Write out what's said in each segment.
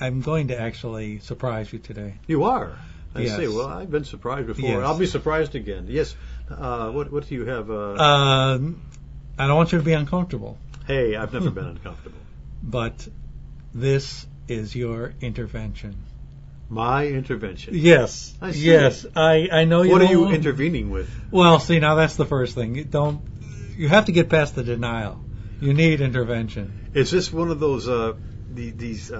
I'm going to actually surprise you today. You are? I Yes. see. Well, I've been surprised before. Yes. I'll be surprised again. Yes. What do you have? I don't want you to be uncomfortable, Hey, I've never been uncomfortable. but this is your intervention. My intervention. Yes. I see. Yes. I know you. What are you don't- intervening with? Well, see, now that's the first thing. You have to get past the denial. You need intervention. Is this one of those these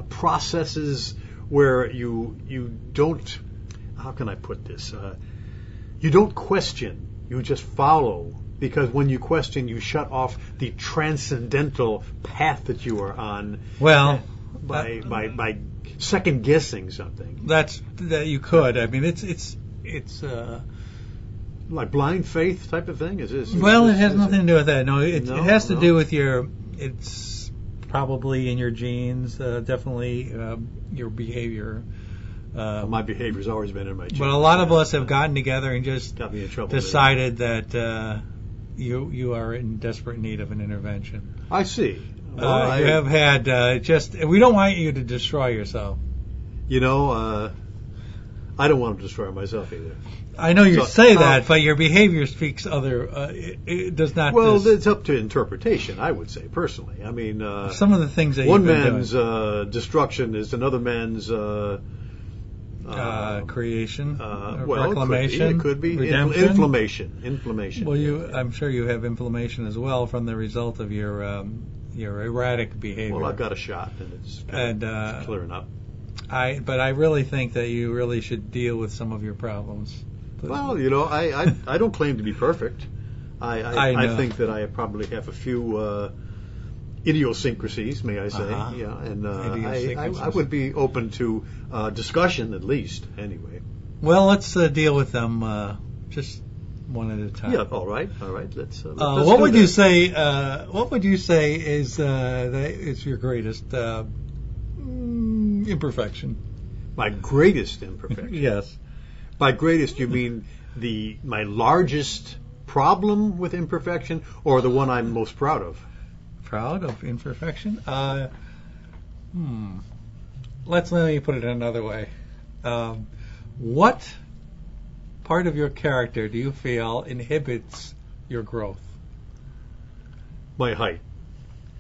processes where you don't? How can I put this? You don't question. You just follow. Because when you question, you shut off the transcendental path that you are on. Well, by second guessing something. that you could. I mean, it's Like blind faith type of thing? Is this? well, it has nothing to do with that. No, it has to No? do with it's probably in your genes, definitely your behavior. My behavior's always been in my genes. But a lot of us have gotten together and just Got me in trouble. decided that you are in desperate need of an intervention. I see. Well, You have had we don't want you to destroy yourself. You know, I don't want to destroy myself either. I know you So, say that, but your behavior speaks other. It does not. Well, it's up to interpretation, I would say, personally. I mean, some of the things that one you've been man's destruction is another man's creation, well, proclamation, it could be redemption. Inflammation. Well, I'm sure you have inflammation as well from the result of your erratic behavior. Well, I've got a shot, and it's clearing up. But I really think that you really should deal with some of your problems. Well, you know, I don't claim to be perfect. I I know. think that I probably have a few idiosyncrasies, may I say? Uh-huh. Yeah, and Idiosyncrasies. I would be open to discussion at least. Anyway. Well, let's deal with them just one at a time. Yeah. All right. Let's what would you say? What would you say is that is your greatest imperfection? My greatest imperfection. Yes. By greatest, you mean my largest problem with imperfection, or the one I'm most proud of? Proud of imperfection? Let me put it another way. What part of your character do you feel inhibits your growth? My height.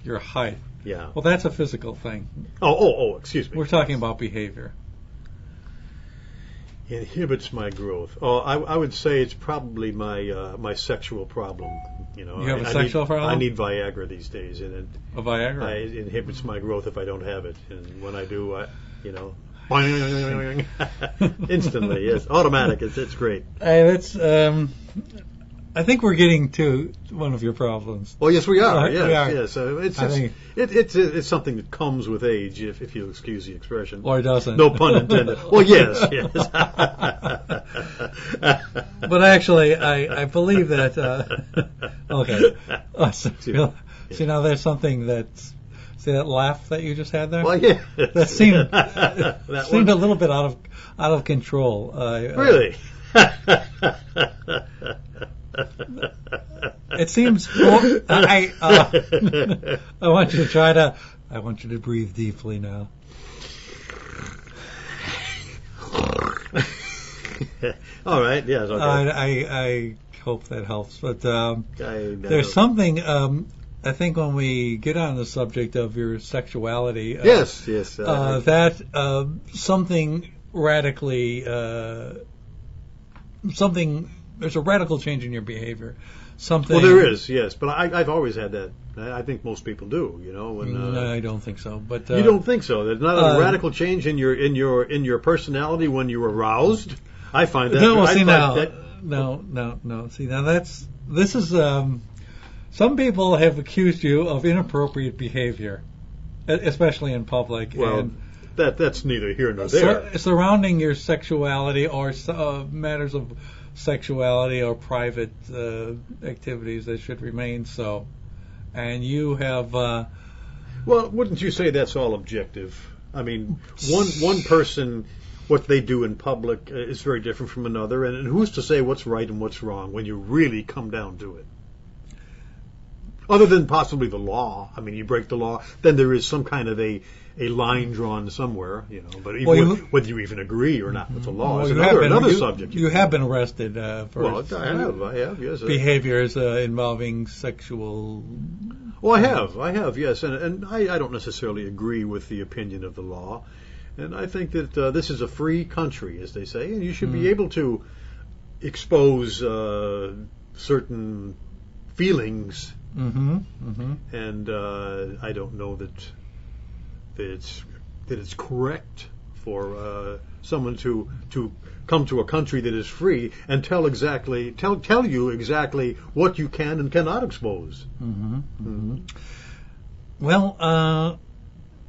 Your height. Yeah. Well, that's a physical thing. Oh, excuse me. We're talking about behavior. Inhibits my growth. Oh, I would say it's probably my sexual problem. You know, You have a sexual problem? I need Viagra these days, and A Viagra? it inhibits my growth if I don't have it. And when I do, instantly, yes, automatic. It's great. I think we're getting to one of your problems. Oh, yes, we are. We Yes, are. yes. It's something that comes with age, if you'll excuse the expression. Or doesn't. No pun intended. Well, yes. But actually, I believe that. Okay. See, now there's something that's. See that laugh that you just had there? Well, yeah. That seemed That a little bit out of control. Really? It seems. I want you to try to. I want you to breathe deeply now. All right. Yes. Okay. I hope that helps. But there's there's something. I think when we get on the subject of your sexuality. Yes. That something radically. There's a radical change in your behavior. Something. Well, there is. Yes, but I've always had that. I think most people do. You know. When, no, I don't think so. But you don't think so? There's not a radical change in your personality when you're aroused. I find that. No, well, I see find now. that- No. See now, this is. Some people have accused you of inappropriate behavior, especially in public. Well, and that's neither here nor there. surrounding your sexuality or matters of sexuality or private activities that should remain so. And you have. Well, wouldn't you say that's all objective? I mean, one person, what they do in public is very different from another, and who's to say what's right and what's wrong when you really come down to it? Other than possibly the law. I mean, you break the law, then there is some kind of a a line drawn somewhere, But even Well, whether you even agree or not with the law is Well, another subject. You have been arrested for I have, yes. behaviors involving sexual. Well, I have, yes, and I don't necessarily agree with the opinion of the law, and I think that this is a free country, as they say, and you should be able to expose certain feelings, and I don't know that it's correct for someone to come to a country that is free and tell you exactly what you can and cannot expose. Well,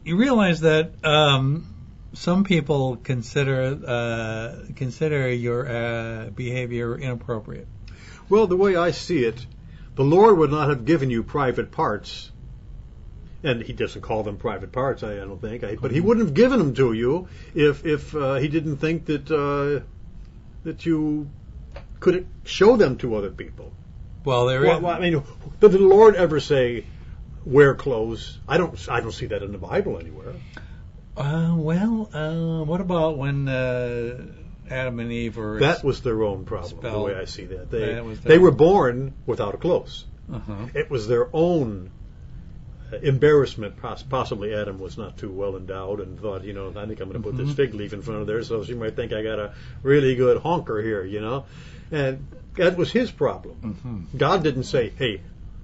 you realize that some people consider your behavior inappropriate. Well, the way I see it, the Lord would not have given you private parts. And he doesn't call them private parts, I don't think. But he wouldn't have given them to you if he didn't think that you could show them to other people. Well, I mean, did the Lord ever say, wear clothes? I don't see that in the Bible anywhere. What about when Adam and Eve were... That was their own problem, the way I see that. They They were born without clothes. Uh-huh. It was their own embarrassment. Possibly Adam was not too well endowed and thought, I think I'm going to put this fig leaf in front of there so she might think I got a really good honker here, And that was his problem. God didn't say, hey,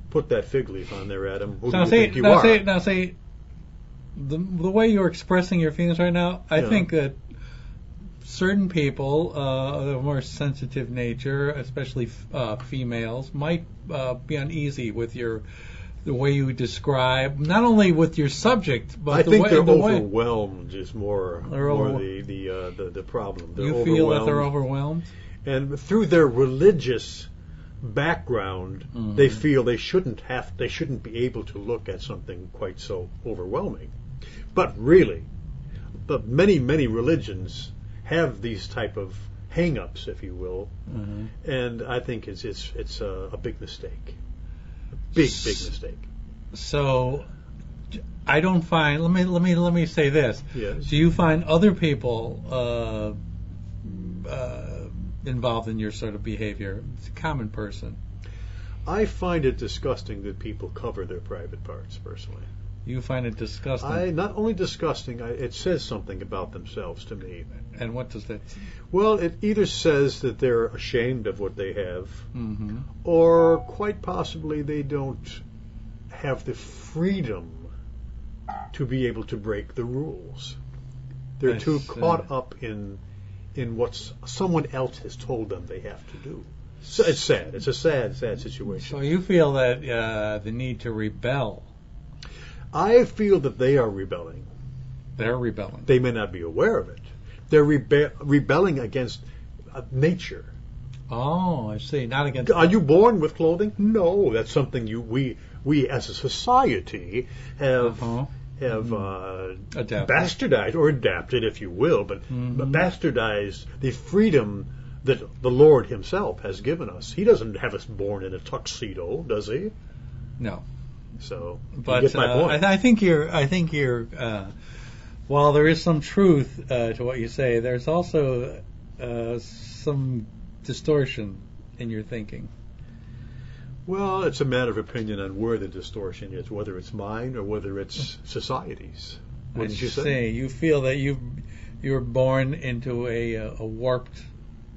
put that fig leaf on there, Adam. Who do you think you are? Now, the way you're expressing your feelings right now, I think that certain people of a more sensitive nature, especially females, might be uneasy with the way you describe, not only with your subject, but I think they're the overwhelmed is more the problem. They're you feel that they're overwhelmed? And through their religious background, they feel they shouldn't be able to look at something quite so overwhelming. But really, many religions have these type of hang-ups, if you will, and I think it's a big mistake. Big mistake. So, I don't find. Let me say this. Yes. Do you find other people involved in your sort of behavior? It's a common person. I find it disgusting that people cover their private parts. Personally, you find it disgusting. Not only disgusting. It says something about themselves to me. And what does that? Well, it either says that they're ashamed of what they have, or quite possibly they don't have the freedom to be able to break the rules. They're too caught up in what someone else has told them they have to do. So it's sad. It's a sad situation. So you feel that the need to rebel. I feel that they are rebelling. They're rebelling. They may not be aware of it. They're rebelling against nature. Oh, I see. Not against. Are you born with clothing? No, that's something we as a society have bastardized or adapted, if you will, but bastardized the freedom that the Lord Himself has given us. He doesn't have us born in a tuxedo, does He? No. So, but you get my point. I think you're. While there is some truth to what you say, there's also some distortion in your thinking. Well, it's a matter of opinion on where the distortion is, whether it's mine or whether it's society's. What did you say? You feel that you're born into a warped.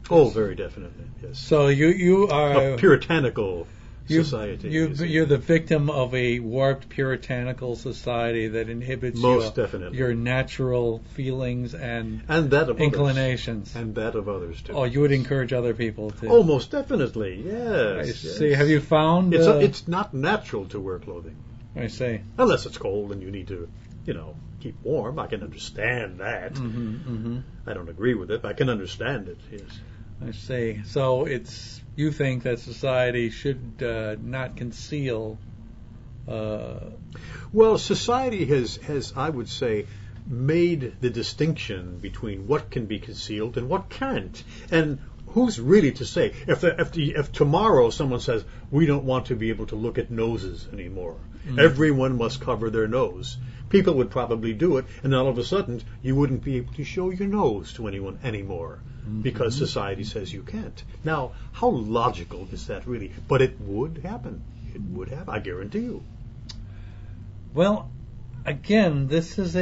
Oh, very definitely, yes. So you are a puritanical society. You're the victim of a warped puritanical society that inhibits your natural feelings and that of inclinations. Others. And that of others, too. Oh, you would encourage other people to... Oh, most definitely, yes. I see. Have you found... It's not natural to wear clothing. I see. Unless it's cold and you need to, keep warm. I can understand that. I don't agree with it, but I can understand it, yes. I see. So you think that society should not conceal... Well, society has, I would say, made the distinction between what can be concealed and what can't. And who's really to say? If tomorrow someone says, we don't want to be able to look at noses anymore, Everyone must cover their nose. People would probably do it, and all of a sudden you wouldn't be able to show your nose to anyone anymore because society says you can't. Now, how logical is that really? But it would happen. It would happen. I guarantee you. Well, again, this is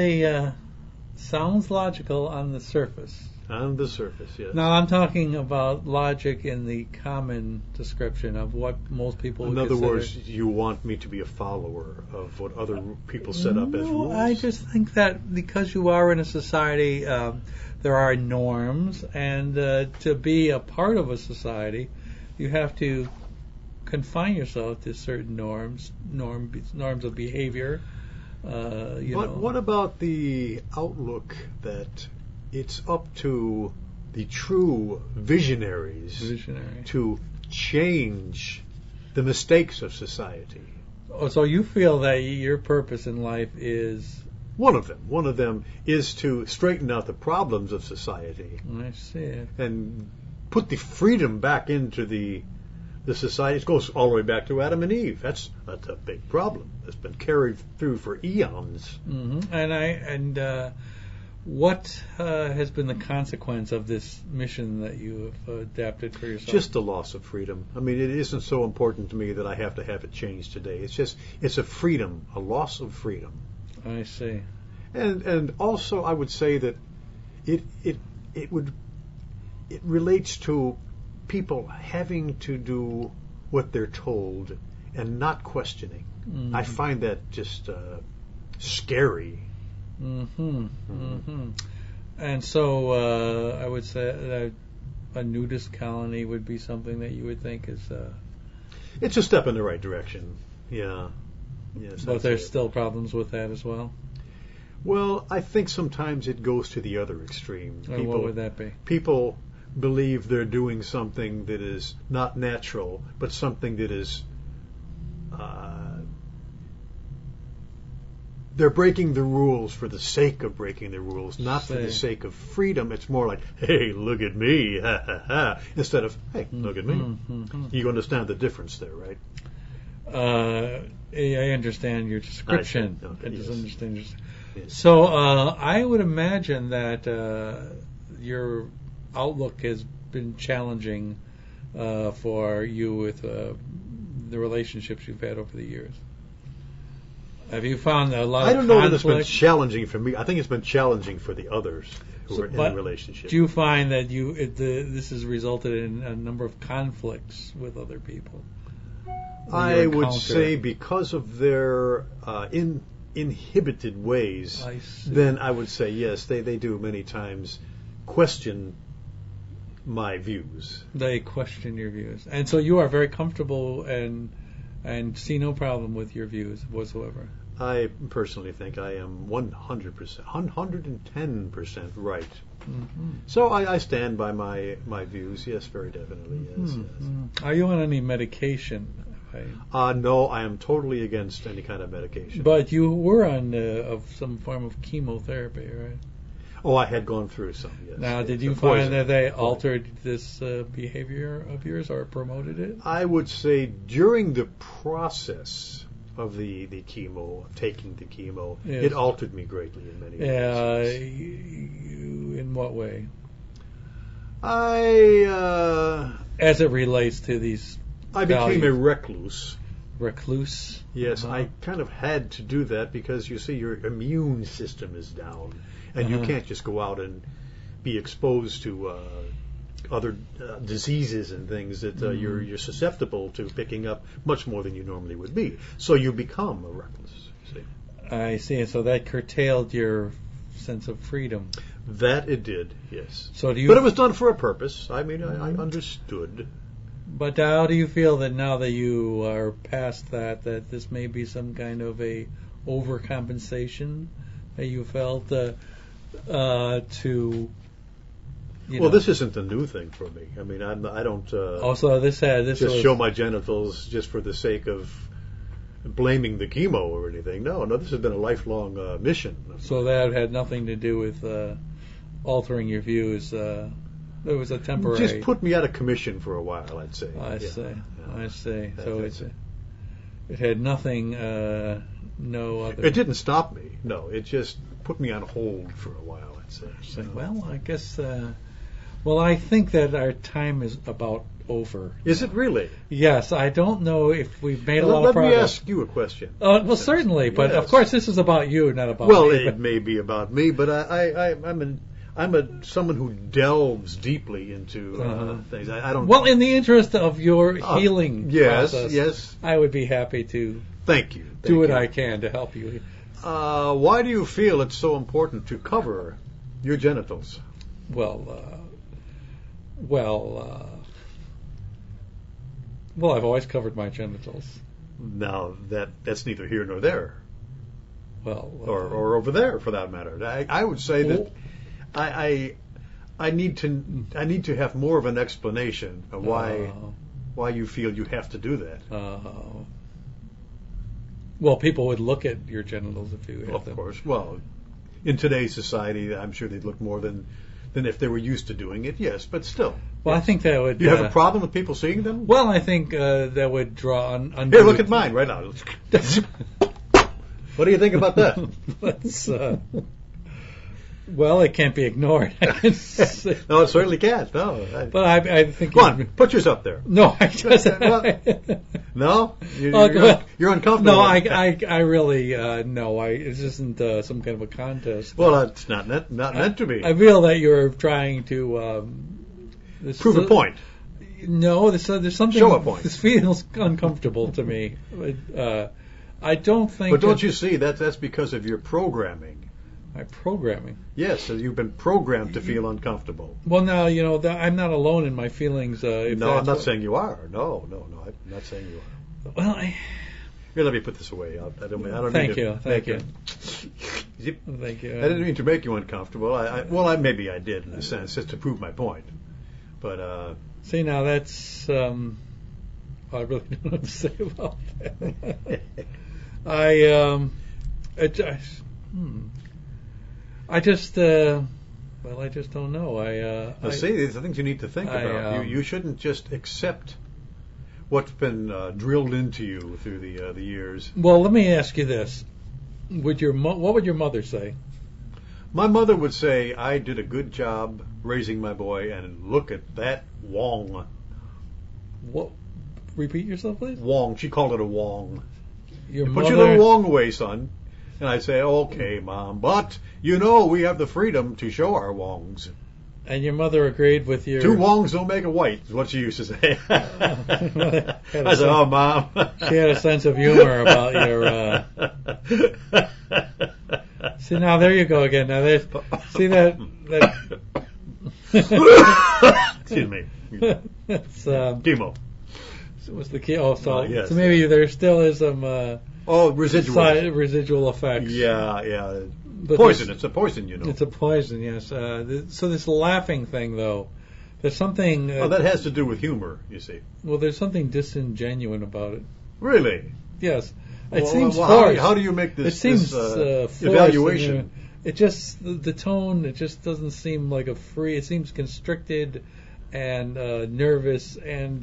sounds logical on the surface. On the surface, yes. Now, I'm talking about logic in the common description of what most people would In other consider. words, you want me to be a follower of what other people set up as rules? I just think that because you are in a society, there are norms, and to be a part of a society, you have to confine yourself to certain norms of behavior. But what about the outlook that it's up to the true visionaries to change the mistakes of society? Oh, so you feel that your purpose in life is... One of them is to straighten out the problems of society. I see it. And put the freedom back into the society. It goes all the way back to Adam and Eve. That's a big problem. It's been carried through for eons. Mm-hmm. And what has been the consequence of this mission that you have adapted for yourself? Just the loss of freedom. I mean, it isn't so important to me that I have to have it changed today. It's a freedom, a loss of freedom. I see. And also, I would say that it relates to people having to do what they're told and not questioning. I find that just scary. And so I would say that a nudist colony would be something that you would think is... It's a step in the right direction, yeah. Yes, but there's still problems with that as well? Well, I think sometimes it goes to the other extreme. What would that be? People believe they're doing something that is not natural, but something that is... they're breaking the rules for the sake of breaking the rules, not for the sake of freedom. It's more like, hey, look at me, ha, ha, ha, instead of, hey, look at me. You understand the difference there, right? I understand your description. Okay, I just understand. Yes. So I would imagine that your outlook has been challenging for you with the relationships you've had over the years. Have you found a lot of conflict? I don't know that it's been challenging for me. I think it's been challenging for the others who are in a relationship. Do you find that this has resulted in a number of conflicts with other people? I would say because of their inhibited ways, then I would say yes, they do many times question my views. They question your views. And so you are very comfortable and see no problem with your views whatsoever. I personally think I am 100%, 110% right. So I stand by my views, yes, very definitely, yes. Are you on any medication? No, I am totally against any kind of medication. But you were on some form of chemotherapy, right? Oh, I had gone through some, yes. Now, did you find that they altered this behavior of yours or promoted it? I would say during the process of the chemo, of taking the chemo, it altered me greatly in many ways. In what way? As it relates to these I became a recluse. Recluse? Yes, I kind of had to do that because, you see, your immune system is down. And you can't just go out and be exposed to other diseases and things that you're susceptible to picking up much more than you normally would be. So you become a recluse. See? I see. So that curtailed your sense of freedom. That it did, yes. But it was done for a purpose. I mean, I understood. But how do you feel that now that you are past that this may be some kind of a overcompensation that you felt this isn't a new thing for me. I mean, I don't. Also, this show my genitals just for the sake of blaming the chemo or anything. No, this has been a lifelong mission. So that had nothing to do with altering your views. It was a temporary. Just put me out of commission for a while, I'd say. I see. Yeah. I see. So It had nothing, no other. It didn't stop me. No, it just put me on hold for a while. I'd say. Well, I guess. Well, I think that our time is about over. Is it really? Yes, I don't know if we've made a lot of Let progress. me ask you a question. Well, certainly, but Yes. of course, this is about you, not about Well, me. it may be about me, but I'm someone who delves deeply into things. I don't. Well, in the interest of your healing yes, process, yes. I would be happy to Thank you. do what I can to help you. Why do you feel it's so important to cover your genitals? Well, I've always covered my genitals. Now that's neither here nor there, Well, or over there for that matter. I would say that I need to have more of an explanation of why you feel you have to do that. Well, people would look at your genitals if you had Of them. course. Well, in today's society, I'm sure they'd look more than if they were used to doing it. Yes, but still. Well, yes. I think that would. You have a problem with people seeing them? Well, I think that would draw on. Here, look at mine right now. What do you think about that? Let's, well, it can't be ignored. No, it certainly can't. No. But I think. Come on, put yours up there. No, I just. No? Well, You're uncomfortable. No, I really no. It isn't some kind of a contest. Well, it's not meant to be. I feel that you're trying to Prove a point. No, there's something. Show a point. This feels uncomfortable to me. I don't think. But don't you see that's because of your programming? My programming. Yes, so you've been programmed to feel uncomfortable. Well, now I'm not alone in my feelings. No, I'm not saying you are. No, I'm not saying you are. Well, Here, let me put this away. I don't. Thank mean you. to Thank you. Zip. Thank you. I didn't mean to make you uncomfortable. Maybe I did in a sense, just to prove my point. But see, now that's. I really don't know what to say about that. I just don't know. see, these are things you need to think about. You shouldn't just accept what's been drilled into you through the years. Well, let me ask you this: what would your mother say? My mother would say I did a good job raising my boy, and look at that wong. What? Repeat yourself, please. Wong. She called it a wong. Your Put mother. your little wong away, son. And I'd say, okay, Mom, but we have the freedom to show our wongs. And your mother agreed with your. Two wongs don't make a white, is what she used to say. I said, oh, Mom. She had a sense of humor about your. See, now there you go again. Now there's. See that. Excuse me. It's, Chemo. was the key? Oh, so, yes. So maybe there still is some. Residual effects. Yeah. But poison. It's a poison, you know. It's a poison, yes. So this laughing thing, though, there's something. That has to do with humor, you see. Well, there's something disingenuine about it. Really? Yes. It seems forced. How do you make this? It seems this, evaluation? It just the tone. It just doesn't seem like a free. It seems constricted and nervous and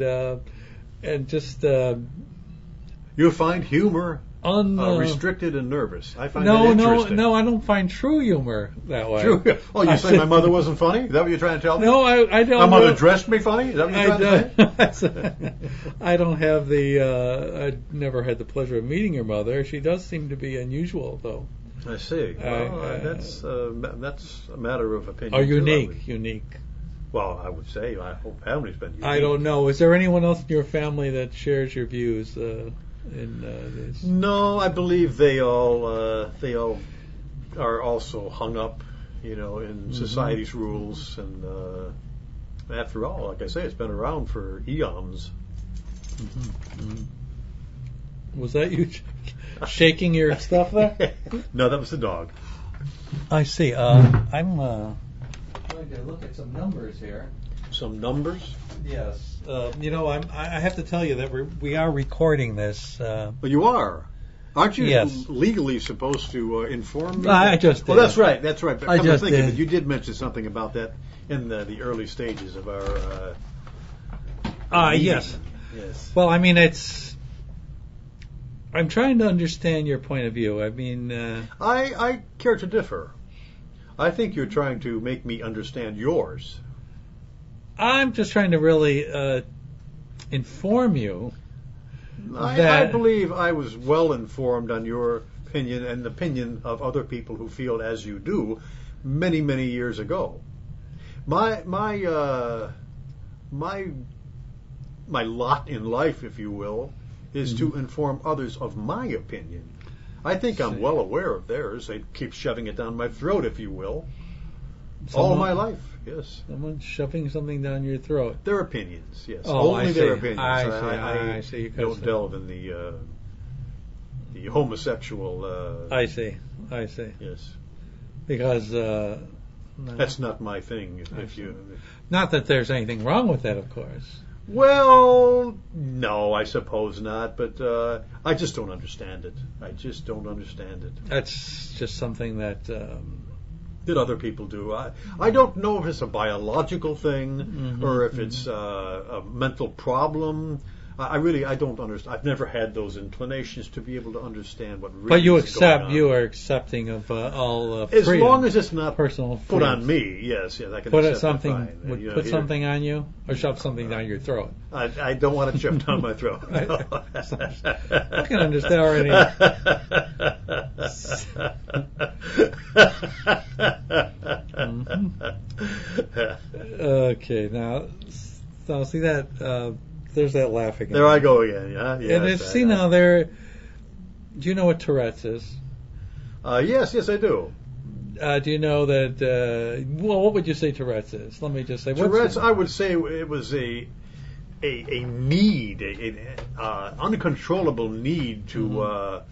just. You find humor restricted and nervous. I find that interesting. No, I don't find true humor that way. True. Oh, you say my mother wasn't funny? Is that what you're trying to tell me? No, I don't. My mother dressed me funny? Is that what you're trying to say? I don't have I never had the pleasure of meeting your mother. She does seem to be unusual, though. I see. That's a matter of opinion. Or unique. Well, I would say I hope family's been unique. I don't know. Is there anyone else in your family that shares your views in this? No, I believe they all are also hung up, in society's rules. And after all, like I say, it's been around for eons. Was that you shaking your stuff there? No, that was the dog. I see. I'm going to look at some numbers here. Some numbers? Yes. I have to tell you that we are recording this. Well, you are. Aren't you Yes. legally supposed to inform me? I just did. Well, that's right. But I come to just think of did. it, you did mention something about that in the early stages of our meeting. Yes. Yes. Well, I mean, it's I'm trying to understand your point of view. I mean, I care to differ. I think you're trying to make me understand yours. I'm just trying to really inform you. I believe I was well informed on your opinion and the opinion of other people who feel as you do many, many years ago. My lot in life, if you will, is to inform others of my opinion. I think I'm well aware of theirs. They keep shoving it down my throat, if you will. All my life, yes. Someone shoving something down your throat. Their opinions, yes. Oh, Only their opinions. I see. Don't delve in the homosexual. I see. Yes. Because that's not my thing. Not that there's anything wrong with that, of course. Well, no, I suppose not. But I just don't understand it. That's just something that other people do. I don't know if it's a biological thing or if it's a mental problem. I don't understand. I've never had those inclinations to be able to understand what really. But you is going on. You are accepting of all as freedom, long as it's not personal put freedom. on me. Yes, I can put accept something. That fine. Put something on you, or shove something down your throat. I don't want it shoved down my throat. No. I can understand already. Okay, now see that. There's that laughing. There I go again. Yeah. Yes, and now there. Do you know what Tourette's is? Yes, I do. Do you know that? What would you say Tourette's is? Let me just say. Tourette's. I would say it was a need, an uncontrollable need to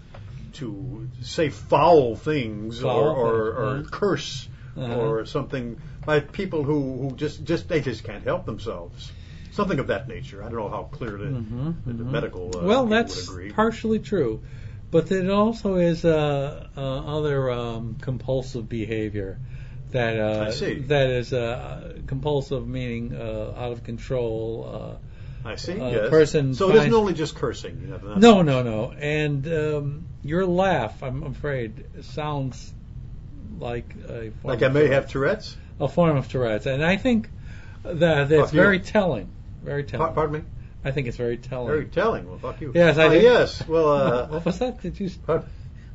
say foul things or curse or something by people who just can't help themselves. Something of that nature. I don't know how clear the medical well, people that's would agree. Partially true, but it also is other compulsive behavior that I see. That is compulsive, meaning out of control. I see. Yes. Person. So it isn't only just cursing. No. And your laugh, I'm afraid, sounds like a form like I may have Tourette's. A form of Tourette's, and I think that it's very telling. Very telling. Pardon me? I think it's very telling. Very telling. Well, fuck you. Yes, I think. Yes. Well, what was that? Did you?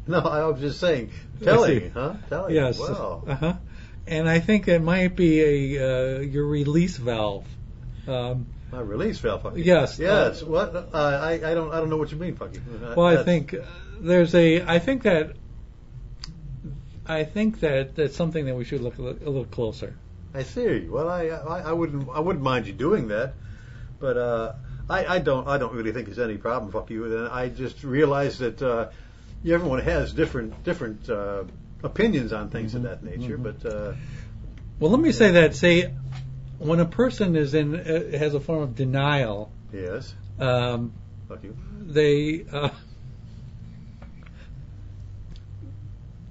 No, I was just saying. Telling, huh? Telling. Yes. Wow. And I think it might be your release valve. My release valve. Fuck you. Yes. Yes. What? I don't know what you mean. Fuck you. Well, I think there's a. I think that that's something that we should look a little closer. I see. Well, I wouldn't mind you doing that, but I don't really think there's any problem. Fuck you. And I just realize that everyone has different opinions on things of that nature. But well, let me say that. Say when a person is has a form of denial. Yes. Fuck you. They.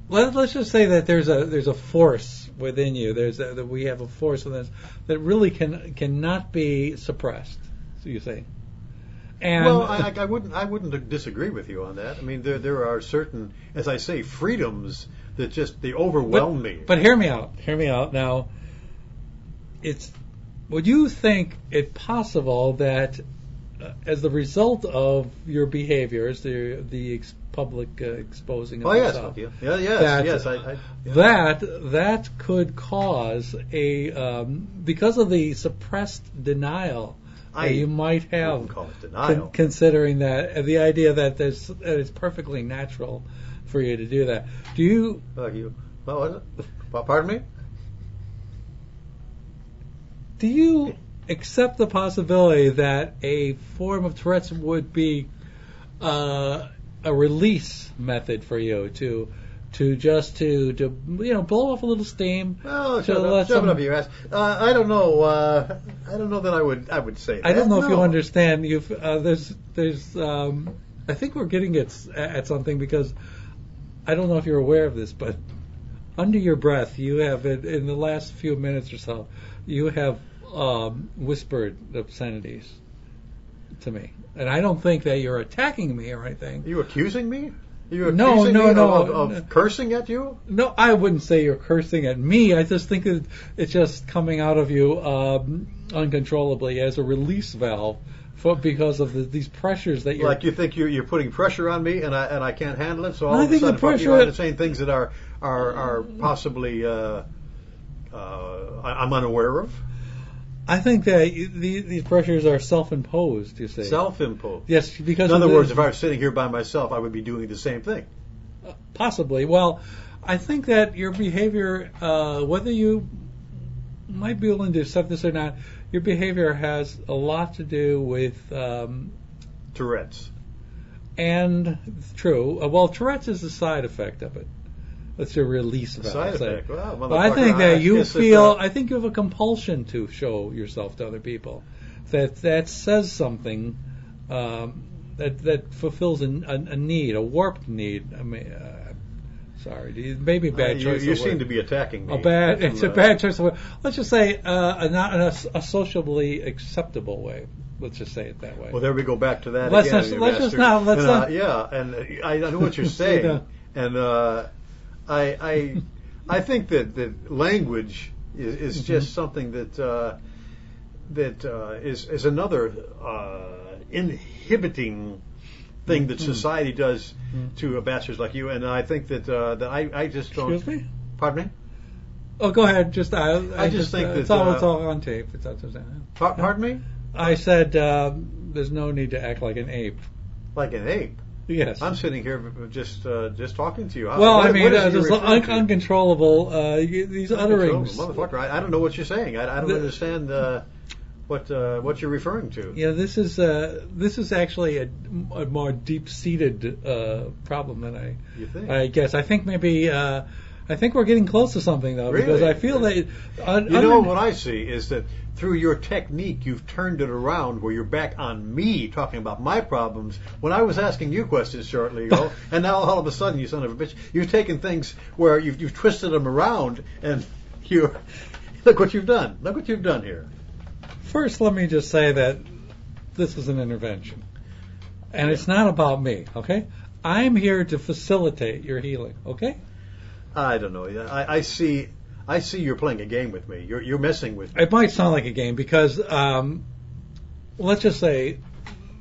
Let's just say that there's a force within you. That we have a force within us that really cannot be suppressed. So you say. And well, I wouldn't disagree with you on that. I mean, there are certain, as I say, freedoms that they overwhelm me. But hear me out. Hear me out. Now, would you think it possible that as the result of your behaviors, the public exposing of yourself, that could cause because of the suppressed denial that you might have, call it denial. Considering that the idea that it's perfectly natural for you to do that. Do you? What was it? Pardon me? Do you accept the possibility that a form of Tourette's would be a release method for you to blow off a little steam? Oh, shove it up your ass. I don't know. I don't know that I would say that. I don't know if you understand. There's I think we're getting at something, because I don't know if you're aware of this, but under your breath, you have in the last few minutes or so, you have whispered obscenities. to me, and I don't think that you're attacking me or anything. Are you accusing me? Are you No, accusing no, me no, of no. cursing at you? No, I wouldn't say you're cursing at me. I just think that it's just coming out of you uncontrollably as a release valve because of these pressures that you're. Like you think you're putting pressure on me, and I can't handle it. So all I of a think the sudden, pressure- I'm saying things that are possibly I'm unaware of. I think that these pressures are self-imposed. You say Self-imposed. yes, because In of other the- words, if I was sitting here by myself, I would be doing the same thing. possibly. Well, I think that your behavior, whether you might be willing to accept this or not, your behavior has a lot to do with. Tourette's. And true. Well, Tourette's is a side effect of it. It's a release valve. Side say. effect. Well, But I think motherfucker, that you guess feel. I think you have a compulsion to show yourself to other people. That says something. That fulfills a need, a warped need. I mean, sorry, maybe bad choice. You of seem word. to be attacking me. It's a bad choice of word. Let's just say not in a sociably acceptable way. Let's just say it that way. Well, there we go back to that Let's again. not- you let's just bastard. not- let's And, not- Yeah, and I know what you're saying, and I think that language is just something that is another inhibiting thing that society does to bastards like you, and I think that I just don't. Excuse me? Pardon me. Oh, go ahead. Just I just think that, it's all on tape. It's all Pardon me. I said there's no need to act like an ape. Like an ape. Yes. I'm sitting here just talking to you. Well, What- I mean, what is it you're there's referring to? uncontrollable these utterings. Motherfucker, I don't know what you're saying. I don't understand what you're referring to. Yeah, this is actually a more deep-seated problem than You think? I guess. I think maybe I think we're getting close to something though, because Really? I feel that You know what I see is that through your technique, you've turned it around where you're back on me talking about my problems when I was asking you questions shortly ago, and now all of a sudden, you son of a bitch, you've taken things where you've twisted them around, and you look what you've done. Look what you've done here. First, let me just say that this is an intervention, and it's not about me. Okay, I'm here to facilitate your healing. Okay. I don't know. I see you're playing a game with me. You're messing with me. It might sound like a game because, let's just say,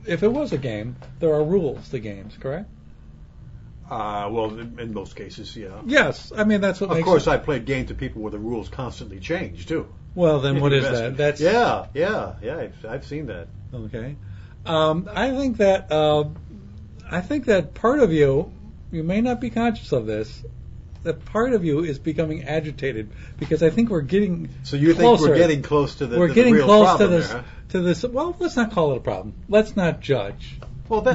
if it was a game, there are rules to games, correct? Well, in most cases, yeah. Yes, I mean that's what. Of makes course, it, I played games with people where the rules constantly change too. Well, then what is Investment. that? That's Yeah. I've seen that. okay. I think that part of you may not be conscious of this. That part of you is becoming agitated because I think we're getting. So you closer. think we're getting close to the We're to getting the real close problem to this. there, huh? To this. Well, let's not call it a problem. Let's not judge. Well,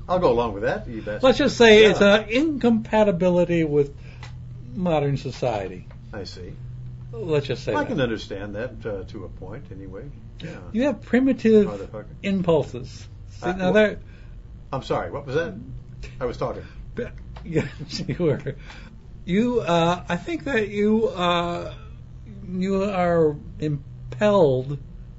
I'll go along with that. You bastard. Let's just say Yeah. it's an incompatibility with modern society. I see. Let's just say I that. can understand that to a point, anyway. Yeah. You have primitive Motherfucker. impulses. See, now Well- that I'm sorry. What was that? I was talking. yes, you were. You, I think that you are impelled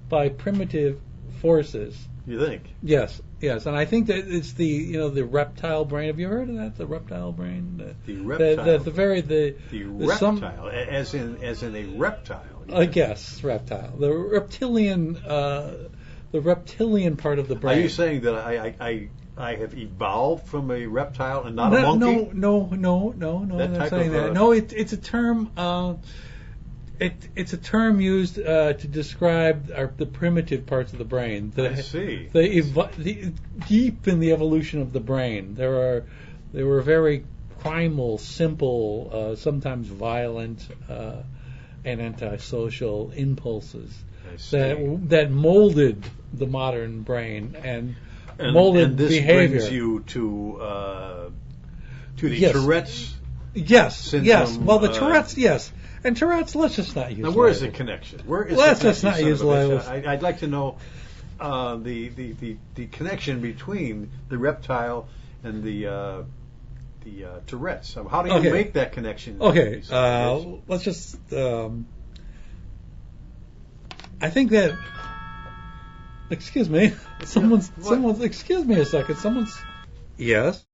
by primitive forces. You think? Yes, and I think that it's the reptile brain. Have you heard of that? The reptile brain. The reptile. The reptile, as in a reptile. I guess reptile. The reptilian part of the brain. Are you saying that I have evolved from a reptile and not a monkey? No. That I'm not type saying of, that. No, it's a term. It's a term used to describe the primitive parts of the brain. I see. Deep in the evolution of the brain, there were very primal, simple, sometimes violent, and antisocial impulses I see. that molded the modern brain and molded and this behavior. brings you to the Yes. Tourette's. Yes. syndrome, Well, the Tourette's, yes. And Tourette's, let's just not use. Now, where is the labels. connection? Where is Let's the just not connection, use son of a bitch? labels. I'd like to know the connection between the reptile and the Tourette's. So how do you Okay. make that connection? Okay, son of a bitch? let's just. I think that Excuse me. Someone's. Excuse me a second. Someone's. Yes.